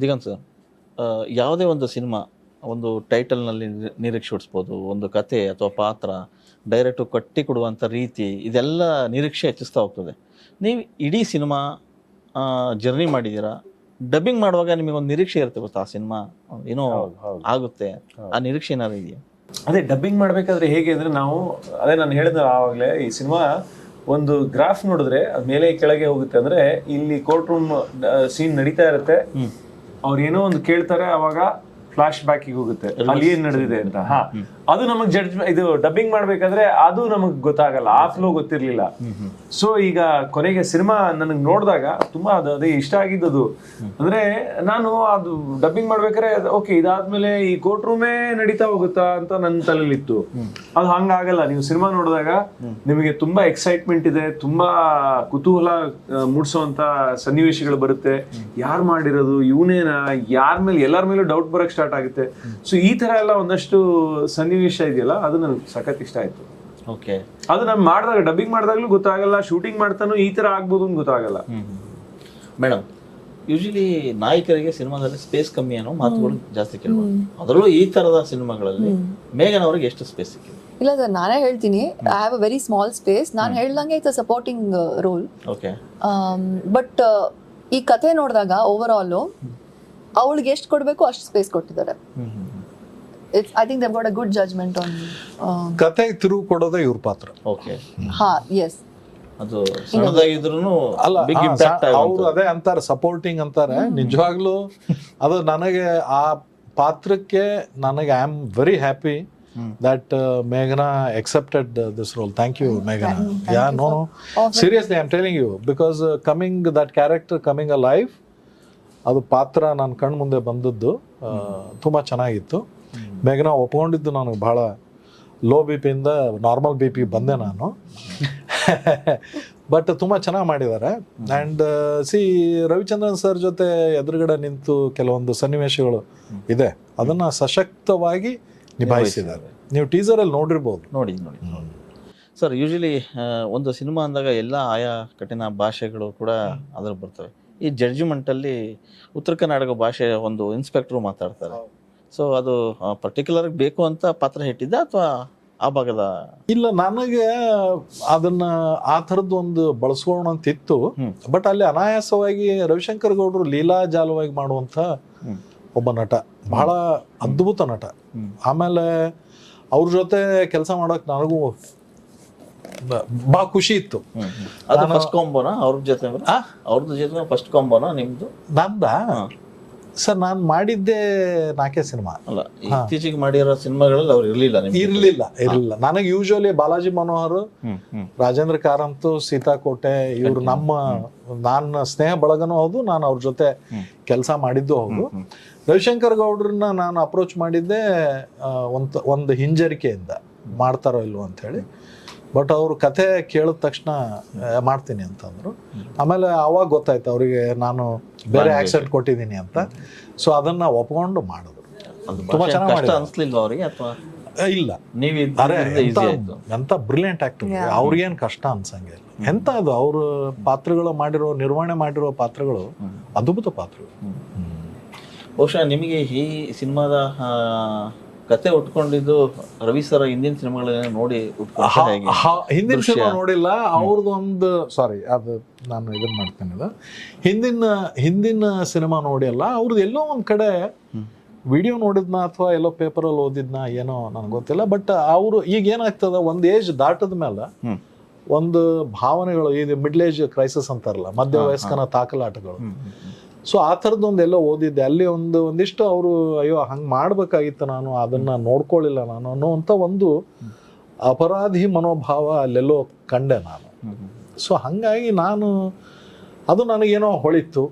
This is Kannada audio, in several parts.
ದಿಗಂತ್ ಸರ್, ಯಾವುದೇ ಒಂದು ಸಿನಿಮಾ ಒಂದು ಟೈಟಲ್ನಲ್ಲಿ ನಿರೀಕ್ಷೆ ಹುಟ್ಟಿಸ್ಬೋದು, ಒಂದು ಕತೆ ಅಥವಾ ಪಾತ್ರ, ಡೈರೆಕ್ಟು ಕಟ್ಟಿ ಕೊಡುವಂಥ ರೀತಿ, ಇದೆಲ್ಲ ನಿರೀಕ್ಷೆ ಹೆಚ್ಚಿಸ್ತಾ ಹೋಗ್ತದೆ. ನೀವು ಇಡೀ ಸಿನಿಮಾ ಜರ್ನಿ ಮಾಡಿದ್ದೀರಾ, ಡಬ್ಬಿಂಗ್ ಮಾಡುವಾಗ ನಿಮಗೊಂದು ನಿರೀಕ್ಷೆ ಇರುತ್ತೆ ಗೊತ್ತಾ, ಆ ಸಿನಿಮಾ ಏನೋ ಆಗುತ್ತೆ, ಆ ನಿರೀಕ್ಷೆ ಏನಾದ್ರು ಇದೆಯಾ? ಅದೇ ಡಬ್ಬಿಂಗ್ ಮಾಡ್ಬೇಕಾದ್ರೆ ಹೇಗೆ ಅಂದ್ರೆ ನಾವು ಅದೇ ನಾನು ಹೇಳಿದ ಆವಾಗಲೇ, ಈ ಸಿನಿಮಾ ಒಂದು ಗ್ರಾಫ್ ನೋಡಿದ್ರೆ ಅದ್ ಮೇಲೆ ಕೆಳಗೆ ಹೋಗುತ್ತೆ. ಅಂದ್ರೆ ಇಲ್ಲಿ ಕೋರ್ಟ್ ರೂಮ್ ಸೀನ್ ನಡೀತಾ ಇರುತ್ತೆ, ಅವ್ರು ಏನೋ ಒಂದು ಕೇಳ್ತಾರೆ, ಅವಾಗ ಫ್ಲಾಶ್ ಬ್ಯಾಕಿಗೆ ಹೋಗುತ್ತೆ ಅಲ್ಲಿ ಏನ್ ನಡೆದಿದೆ ಅಂತ. ಅದು ನಮಗ್ ಇದು ಡಬ್ಬಿಂಗ್ ಮಾಡ್ಬೇಕಾದ್ರೆ ಅದು ನಮಗ್ ಗೊತ್ತಾಗಲ್ಲ, ಆ ಫ್ಲೋ ಗೊತ್ತಿರ್ಲಿಲ್ಲ. ಸೊ ಈಗ ಕೊನೆಗೆ ಸಿನಿಮಾ ನನಗ್ ನೋಡಿದಾಗ ತುಂಬಾ ಅದೇ ಇಷ್ಟ ಆಗಿದ್ದದು. ಅಂದ್ರೆ ನಾನು ಅದು ಡಬ್ಬಿಂಗ್ ಮಾಡ್ಬೇಕಾದ್ರೆ ಓಕೆ ಇದಾದ್ಮೇಲೆ ಈ ಕೋರ್ಟ್ ರೂಮೇ ನಡೀತಾ ಹೋಗುತ್ತಾ ಅಂತ ನನ್ನ ತಲೆಯಲ್ಲಿತ್ತು. ಅದು ಹಂಗಾಗಲ್ಲ. ನೀವು ಸಿನಿಮಾ ನೋಡಿದಾಗ ನಿಮಗೆ ತುಂಬಾ ಎಕ್ಸೈಟ್ಮೆಂಟ್ ಇದೆ, ತುಂಬಾ ಕುತೂಹಲ ಮೂಡಿಸುವಂತ ಸನ್ನಿವೇಶಗಳು ಬರುತ್ತೆ. ಯಾರು ಮಾಡಿರೋದು, ಇವನೇನ, ಎಲ್ಲರ ಮೇಲೂ ಡೌಟ್ ಬರಕ್ ಸ್ಟಾರ್ಟ್ ಆಗುತ್ತೆ. ಸೊ ಈ ತರ ಎಲ್ಲ ಒಂದಷ್ಟು ಸನ್ನಿವೇಶ ಇದೆಯಲ್ಲ, ಅದು ನನಗೆ ಸಖತ್ ಇಷ್ಟ ಆಯ್ತು. ಓಕೆ, ಅದು ನಾನು ಮಾಡಿದಾಗ ಡಬ್ಬಿಂಗ್ ಮಾಡಿದಾಗ್ಲೂ ಗೊತ್ತಾಗಲ್ಲ, ಶೂಟಿಂಗ್ ಮಾಡ್ತಾನೂ ಈ ತರ ಆಗ್ಬೋದು ಅಂತ ಗೊತ್ತಾಗಲ್ಲ. ಮೇಡಮ್, ಯೂಶಲಿ ನಾಯಕರಿಗೆ ಸಿನಿಮಾದಲ್ಲಿ ಸ್ಪೇಸ್ ಕಮ್ಮಿ ಅನ್ನೋ ಮಾತುಗಳು ಜಾಸ್ತಿ ಕೇಳ್ಬೋದು. ಅದರಲ್ಲೂ ಈ ತರದ ಸಿನಿಮಾಗಳಲ್ಲಿ ಮೇಘನ್ ಅವ್ರಿಗೆ ಎಷ್ಟು ಸ್ಪೇಸ್ ಸಿಕ್ಕಿದೆ? ಇಲ್ಲ ಸರ್, ನಾನೇ ಹೇಳ್ತೀನಿ, I have a very small space. ನಾನು ಹೇಳ್ದಂಗೆ it's a supporting roll. Okay, but ಈ ಕತೆ ನೋಡಿದಾಗ ಓವರ್ ಆಲ್ ಅವಳಿಗೆ ಎಷ್ಟು ಕೊಡಬೇಕು ಅಷ್ಟು ಸ್ಪೇಸ್ ಕೊಟ್ಟಿದ್ದಾರೆ. I think Dev got a good judgement on ಕತೆಗೆ ತಿರುವು ಕೊಡೋದೇ ಇವ್ರ ಪಾತ್ರ. ಓಕೆ, ಎಸ್, ಅದು ಸಣ್ಣದಾಗಿದ್ರು ಅಲ್ಲ, ಬಿಗ್ ಇಂಪ್ಯಾಕ್ಟ್. ಅವ್ರು ಅದೇ ಅಂತಾರೆ, ಸಪೋರ್ಟಿಂಗ್ ಅಂತಾರೆ. ನಿಜವಾಗ್ಲೂ ಅದು ನನಗೆ ಆ ಪಾತ್ರಕ್ಕೆ ನನಗೆ I am very happy that Meghna accepted this role. Thank you, Meghna. Yeah, no, seriously, I'm telling you, because that character coming alive, ಅದು ಪಾತ್ರ ನನ್ನ ಕಣ್ಣು ಮುಂದೆ ಬಂದದ್ದು ತುಂಬ ಚೆನ್ನಾಗಿತ್ತು. ಮೇಘನಾ ಒಪ್ಕೊಂಡಿದ್ದು ನನಗೆ ಭಾಳ ಲೋ ಬಿ ಪಿಯಿಂದ ನಾರ್ಮಲ್ ಬಿ ಪಿ ಬಂದೆ ನಾನು. ಬಟ್ ತುಂಬ ಚೆನ್ನಾಗಿ ಮಾಡಿದ್ದಾರೆ. ಆ್ಯಂಡ್ ರವಿಚಂದ್ರನ್ ಸರ್ ಜೊತೆ ಎದುರುಗಡೆ ನಿಂತು ಕೆಲವೊಂದು ಸನ್ನಿವೇಶಗಳು ಇದೆ, ಅದನ್ನು ಸಶಕ್ತವಾಗಿ ನಿಭಾಯಿಸಿದ್ದಾರೆ. ನೀವು ಟೀಸರಲ್ಲಿ ನೋಡಿರ್ಬೋದು. ನೋಡಿ ಸರ್, ಯೂಶಲಿ ಒಂದು ಸಿನಿಮಾ ಅಂದಾಗ ಎಲ್ಲ ಆಯಾ ಕಠಿಣ ಭಾಷೆಗಳು ಕೂಡ ಅದ್ರ ಬರ್ತವೆ. ಈ ಜಡ್ಜ್ಮೆಂಟಲ್ಲಿ ಉತ್ತರ ಕರ್ನಾಟಕ ಭಾಷೆಯ ಒಂದು ಇನ್ಸ್ಪೆಕ್ಟ್ರು ಮಾತಾಡ್ತಾರೆ. ಸೊ ಅದು ಪರ್ಟಿಕ್ಯುಲರ್ ಬೇಕು ಅಂತ ಪಾತ್ರ ಹಿಟ್ಟಿದ್ದ ಅಥವಾ ಆ ಭಾಗದ? ಇಲ್ಲ, ನನಗೆ ಅದನ್ನ ಆ ಥರದ್ದು ಒಂದು ಬಳಸ್ಕೊಳ್ಳೋಣ ಅಂತಿತ್ತು. ಬಟ್ ಅಲ್ಲಿ ಅನಾಯಾಸವಾಗಿ ರವಿಶಂಕರ್ ಗೌಡರು ಲೀಲಾಜಾಲವಾಗಿ ಮಾಡುವಂಥ ಒಬ್ಬ ನಟ, ಬಹಳ ಅದ್ಭುತ ನಟ. ಆಮೇಲೆ ಅವ್ರ ಜೊತೆ ಕೆಲಸ ಮಾಡೋಕೆ ನನಗೂ ಬಹಳ ಖುಷಿ ಇತ್ತು. ಅದು ಫಸ್ಟ್ ಕಾಂಬೋನಾ ಅವ್ರದ್ದು ಜೊತೆ ಫಸ್ಟ್ ಕಾಂಬೋನಾ ನಿಮ್ದು? ನಂದ ಸರ್, ನಾನು ಮಾಡಿದ್ದೆ 4 ಸಿನಿಮಾ ಅಲ್ಲ, ಇತ್ತೀಚೆಗೆ ಮಾಡಿರೋ ಸಿನಿಮಾಗಳಲ್ಲಿ ಅವ್ರು ಇರ್ಲಿಲ್ಲ. ನನಗೆ ಯೂಶುವಲಿ ಬಾಲಾಜಿ ಮನೋಹರ್, ರಾಜೇಂದ್ರ ಕಾರಂತು, ಸೀತಾಕೋಟೆ, ಇವ್ರು ನನ್ನ ಸ್ನೇಹ ಬಳಗನೂ ಹೌದು, ನಾನು ಅವ್ರ ಜೊತೆ ಕೆಲಸ ಮಾಡಿದ್ದು ಹೌದು. ರವಿಶಂಕರ್ ಗೌಡ್ರನ್ನ ನಾನು ಅಪ್ರೋಚ್ ಮಾಡಿದ್ದೆ ಒಂದು ಹಿಂಜರಿಕೆಯಿಂದ, ಮಾಡ್ತಾರೋ ಇಲ್ವೋ ಅಂತ ಹೇಳಿ. ಬಟ್ ಅವರು ಕತೆ ಕೇಳಿದ ತಕ್ಷಣ ಮಾಡ್ತೀನಿ ಅಂತಂದ್ರು. ಆಮೇಲೆ ಅವಾಗ ಗೊತ್ತಾಯ್ತು ಅವರಿಗೆ ನಾನು ಬೇರೆ ಆಕ್ಸೆಂಟ್ ಕೊಟ್ಟಿದ್ದೀನಿ ಅಂತ. ಸೊ ಅದನ್ನ ಒಪ್ಕೊಂಡು ಮಾಡಿದ್ರು. ತುಂಬಾ ಚೆನ್ನಾಗಿ ಮಾಡಿದ್ರು. ಅನ್ಸ್ಲಿಲ್ವಾ ಅವರಿಗೆ ಅಥವಾ ಇಲ್ಲ? ಎಂತ ಬ್ರಿಲಿಯಂಟ್ ಆಕ್ಟರ್, ಅವ್ರಿಗೇನು ಕಷ್ಟ ಅನ್ಸಂಗೆ ಇಲ್ಲ. ಎಂತ ಅದು ಅವ್ರ ಪಾತ್ರಗಳು ನಿರ್ವಹಣೆ ಮಾಡಿರೋ ಪಾತ್ರಗಳು ಅದ್ಭುತ ಪಾತ್ರಗಳು. ಬಹುಶಃ ನಿಮಗೆ ಈ ಸಿನಿಮಾದ ಕತೆ ಉಟ್ಕೊಂಡಿದ್ದು ರವಿ ಸರ್ ಹಿಂದಿನ ಸಿನಿಮಾಗಳನ್ನ ನೋಡಿ ಹಿಂದಿನ ಸಿನಿಮಾ ನೋಡಿಲ್ಲ ಅವ್ರದ್ದು ಒಂದು ಅದು ನಾನು ಇದನ್ನ ಮಾಡ್ತೇನೆ. ಹಿಂದಿನ ಸಿನಿಮಾ ನೋಡಿಲ್ಲ ಅವ್ರದ್ದು. ಎಲ್ಲೋ ಒಂದ್ ಕಡೆ ವಿಡಿಯೋ ನೋಡಿದ್ನ ಅಥವಾ ಎಲ್ಲೋ ಪೇಪರಲ್ಲಿ ಓದಿದ್ನ ಏನೋ ನನಗೆ ಗೊತ್ತಿಲ್ಲ. ಬಟ್ ಅವರು ಈಗ ಏನಾಗ್ತದ, ಒಂದು ಏಜ್ ದಾಟದ ಮೇಲೆ ಒಂದು ಭಾವನೆಗಳು, ಇದು ಮಿಡ್ಲ್ ಏಜ್ ಕ್ರೈಸಿಸ್ ಅಂತಾರಲ್ಲ, ಮಧ್ಯ ವಯಸ್ಕನ ತಾಕಲಾಟಗಳು. ಸೊ ಆ ಥರದ್ದು ಒಂದೆಲ್ಲ ಓದಿದ್ದೆ. ಅಲ್ಲಿ ಒಂದಿಷ್ಟು ಅವರು ಅಯ್ಯೋ ಹಂಗೆ ಮಾಡ್ಬೇಕಾಗಿತ್ತು, ನಾನು ಅದನ್ನ ನೋಡ್ಕೊಳ್ಳಿಲ್ಲ ನಾನು ಅನ್ನೋವಂಥ ಒಂದು ಅಪರಾಧಿ ಮನೋಭಾವ ಅಲ್ಲೆಲ್ಲೋ ಕಂಡೆ ನಾನು. ಸೊ ಹಾಗಾಗಿ ಅದು ನನಗೇನೋ ಹೊಳಿತು,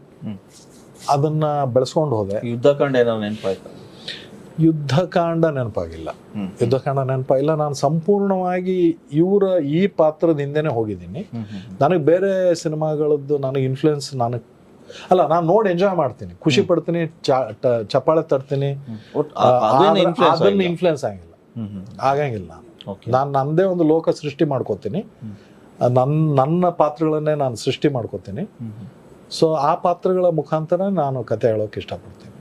ಅದನ್ನ ಬೆಳೆಸ್ಕೊಂಡು ಹೋದೆ. ಯುದ್ಧಕಾಂಡ ಏನೋ ನೆನಪಾಯ್ತು? ಯುದ್ಧಕಾಂಡ ನೆನಪಾಗಿಲ್ಲ. ನಾನು ಸಂಪೂರ್ಣವಾಗಿ ಈ ಪಾತ್ರದ ಹಿಂದೆನೆ ಹೋಗಿದ್ದೀನಿ. ನನಗೆ ಬೇರೆ ಸಿನಿಮಾಗಳದ್ದು ನನಗೆ ಇನ್ಫ್ಲುಯೆನ್ಸ್ ನಾನು ನೋಡಿ ಎಂಜಾಯ್ ಮಾಡ್ತೀನಿ, ಖುಷಿ ಪಡ್ತೀನಿ, ಚಪ್ಪಾಳೆ ತರ್ತೀನಿ. ಅದನ್ನ ಇನ್ಫ್ಲುಯೆನ್ಸ್ ಆಗಂಗಿಲ್ಲ. ನಾನು ನನ್ನದೇ ಒಂದು ಲೋಕ ಸೃಷ್ಟಿ ಮಾಡ್ಕೋತೀನಿ, ನನ್ನ ಪಾತ್ರಗಳನ್ನೇ ನಾನು ಸೃಷ್ಟಿ ಮಾಡ್ಕೋತೀನಿ. ಸೊ ಆ ಪಾತ್ರಗಳ ಮುಖಾಂತರ ನಾನು ಕತೆ ಹೇಳೋಕೆ ಇಷ್ಟಪಡ್ತೀನಿ.